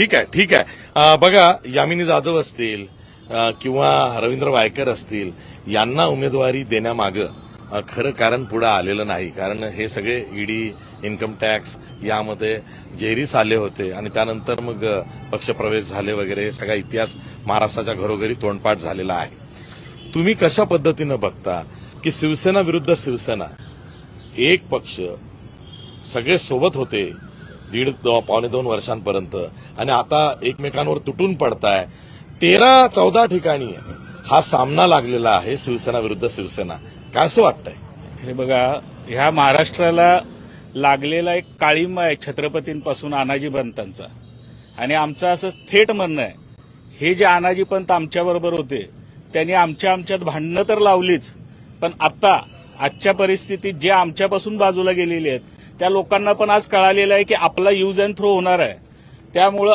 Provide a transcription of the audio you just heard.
ठीक आहे ठीक आहे. बघा, यामिनी जाधव असतील किंवा रवींद्र वायकर असतील, यांना उमेदवारी देण्यामागं खरं कारण पुढे आलेलं नाही. कारण हे सगळे ईडी, इन्कम टॅक्स यामध्ये जेरीस आले होते आणि त्यानंतर मग पक्षप्रवेश झाले वगैरे, हे सगळा इतिहास महाराष्ट्राच्या घरोघरी तोंडपाठ झालेला आहे. तुम्ही कशा पद्धतीनं बघता की शिवसेना विरुद्ध शिवसेना, एक पक्ष, सगळे सोबत होते पावणे 2 वर्षांपर्यंत आणि आता एकमेकांवर तुटून पडताय. 13-14 ठिकाणी हा सामना लागलेला आहे, शिवसेना विरुद्ध शिवसेना. काय असं वाटतंय? हे बघा, ह्या महाराष्ट्राला लागलेला एक काळिमा आहे छत्रपतींपासून अनाजीपंतांचा. आणि आमचं असं थेट म्हणणं आहे, हे जे अनाजीपंत आमच्याबरोबर होते त्यांनी आमच्यात भांडणं तर लावलीच, पण आजच्या परिस्थितीत जे आमच्यापासून बाजूला गेलेले आहेत त्या लोकांना पण आज कळालेलं आहे की आपला यूज अँड थ्रो होणार आहे. त्यामुळं